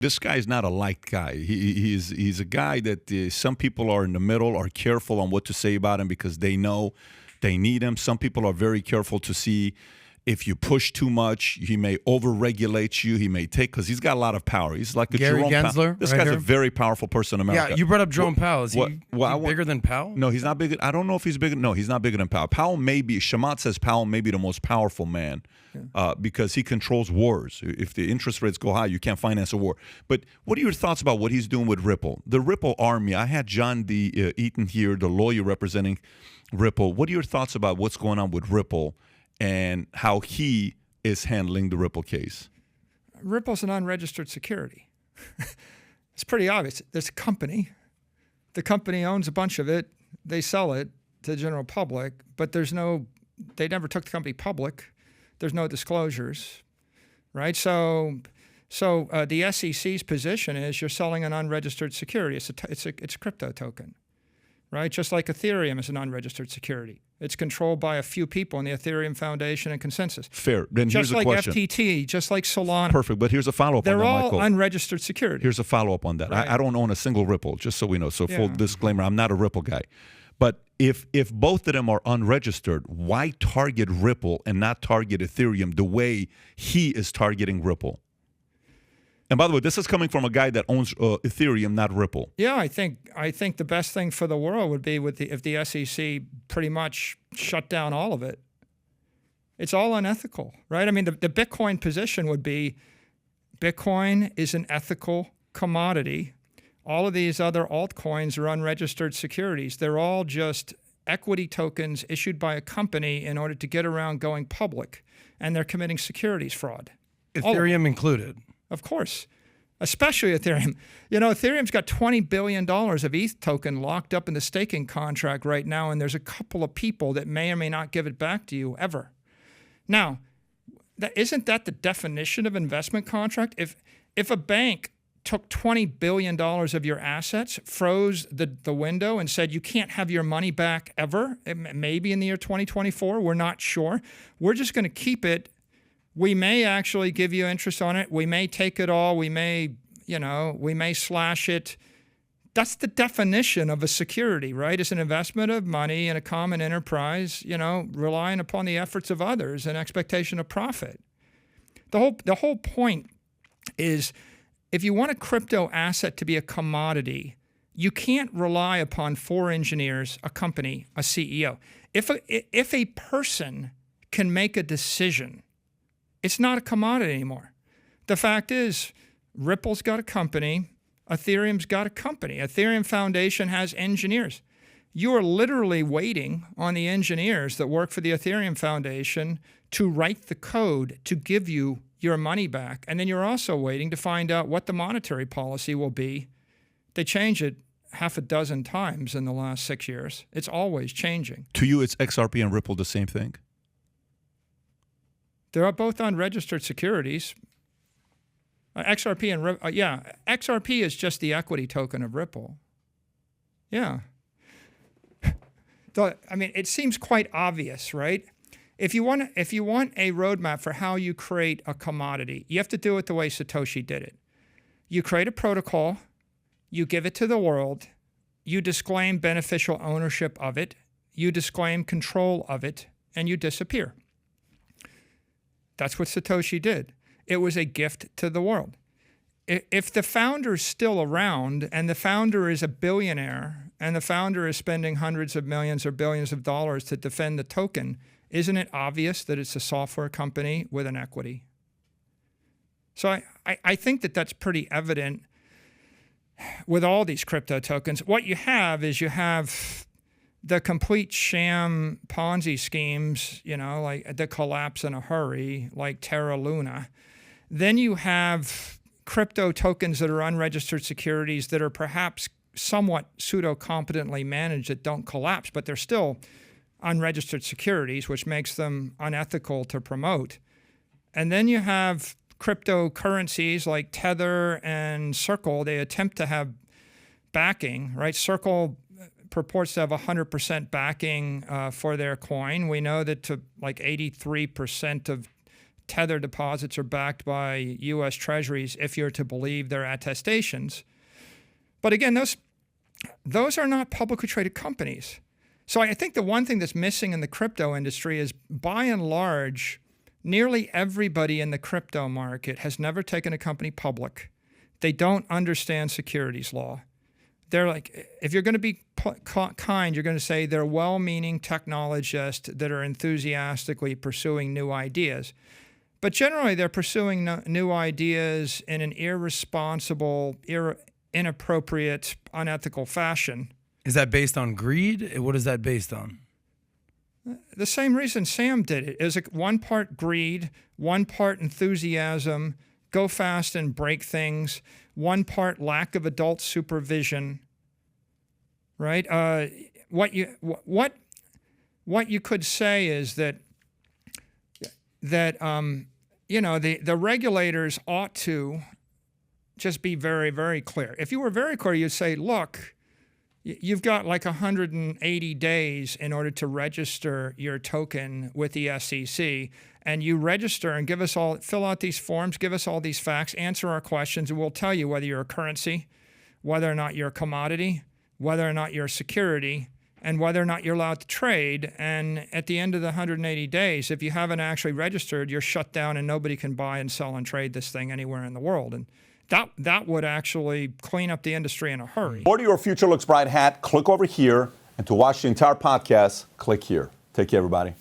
This guy is not a liked guy. He's a guy that some people are in the middle, are careful on what to say about him because they know they need him. Some people are very careful to see if you push too much, he may overregulate you. He may take, because he's got a lot of power. He's like a Gary Jerome Gensler. Powell. This guy's a very powerful person in America. Yeah, you brought up Jerome Powell. Is he bigger than Powell? No, he's not bigger. I don't know if he's bigger. No, he's not bigger than Powell. Powell may be, Shamat says Powell may be the most powerful man because he controls wars. If the interest rates go high, you can't finance a war. But what are your thoughts about what he's doing with Ripple? The Ripple army, I had John D. Eaton here, the lawyer representing Ripple. What are your thoughts about what's going on with Ripple and how he is handling the Ripple case? Ripple's an unregistered security. It's pretty obvious. There's a company. The company owns a bunch of it. They sell it to the general public, but they never took the company public. There's no disclosures, right? So the SEC's position is you're selling an unregistered security. It's a crypto token, right? Just like Ethereum is an unregistered security. It's controlled by a few people in the Ethereum Foundation and Consensus. Fair. Then here's a question. Just like FTT, just like Solana. Perfect. But here's a follow-up on that, They're Michael. all unregistered securities. Here's a follow-up on that. Right. I don't own a single Ripple, just so we know. So full disclaimer, I'm not a Ripple guy. But if both of them are unregistered, why target Ripple and not target Ethereum the way he is targeting Ripple? And by the way, this is coming from a guy that owns Ethereum, not Ripple. Yeah, I think the best thing for the world would be if the SEC pretty much shut down all of it. It's all unethical, right? I mean, the Bitcoin position would be Bitcoin is an ethical commodity. All of these other altcoins are unregistered securities. They're all just equity tokens issued by a company in order to get around going public, and they're committing securities fraud. Ethereum included. Of course, especially Ethereum. You know, Ethereum's got $20 billion of ETH token locked up in the staking contract right now, and there's a couple of people that may or may not give it back to you ever. Now, isn't that the definition of investment contract? If a bank took $20 billion of your assets, froze the window and said you can't have your money back ever, maybe in the year 2024, we're not sure. We're just going to keep it. We may actually give you interest on it. We may take it all. We may slash it. That's the definition of a security, right? It's an investment of money in a common enterprise, relying upon the efforts of others and expectation of profit. The whole point is if you want a crypto asset to be a commodity, you can't rely upon 4 engineers, a company, a CEO. If a person can make a decision, it's not a commodity anymore. The fact is, Ripple's got a company, Ethereum's got a company. Ethereum Foundation has engineers. You are literally waiting on the engineers that work for the Ethereum Foundation to write the code to give you your money back. And then you're also waiting to find out what the monetary policy will be. They change it half a dozen times in the last 6 years. It's always changing. To you, it's XRP and Ripple the same thing? They're both unregistered securities. XRP and XRP is just the equity token of Ripple. Yeah. I mean, it seems quite obvious, right? If you want a roadmap for how you create a commodity, you have to do it the way Satoshi did it. You create a protocol, you give it to the world, you disclaim beneficial ownership of it, you disclaim control of it, and you disappear. That's what Satoshi did. It was a gift to the world. If the founder's still around and the founder is a billionaire and the founder is spending hundreds of millions or billions of dollars to defend the token, isn't it obvious that it's a software company with an equity? So I think that that's pretty evident with all these crypto tokens. What you have is the complete sham Ponzi schemes, like the collapse in a hurry, like Terra Luna. Then you have crypto tokens that are unregistered securities that are perhaps somewhat pseudo-competently managed that don't collapse, but they're still unregistered securities, which makes them unethical to promote. And then you have cryptocurrencies like Tether and Circle. They attempt to have backing, right? Circle purports to have 100% backing for their coin. We know that to like 83% of Tether deposits are backed by U.S. Treasuries if you're to believe their attestations. But again, those are not publicly traded companies. So I think the one thing that's missing in the crypto industry is, by and large, nearly everybody in the crypto market has never taken a company public. They don't understand securities law. They're like, if you're going to be kind, you're going to say they're well-meaning technologists that are enthusiastically pursuing new ideas. But generally, they're pursuing new ideas in an irresponsible, inappropriate, unethical fashion. Is that based on greed? What is that based on? The same reason Sam did it. It was one part greed, one part enthusiasm, go fast and break things, one part lack of adult supervision, right? What you could say is that the regulators ought to just be very, very clear. If you were very clear, you'd say, look, you've got like 180 days in order to register your token with the SEC, and you register and fill out these forms, give us all these facts, answer our questions, and we'll tell you whether you're a currency, whether or not you're a commodity, whether or not you're a security, and whether or not you're allowed to trade. And at the end of the 180 days, if you haven't actually registered, you're shut down and nobody can buy and sell and trade this thing anywhere in the world. And that would actually clean up the industry in a hurry. Order your Future Looks Bright hat. Click over here. And to watch the entire podcast, click here. Take care, everybody.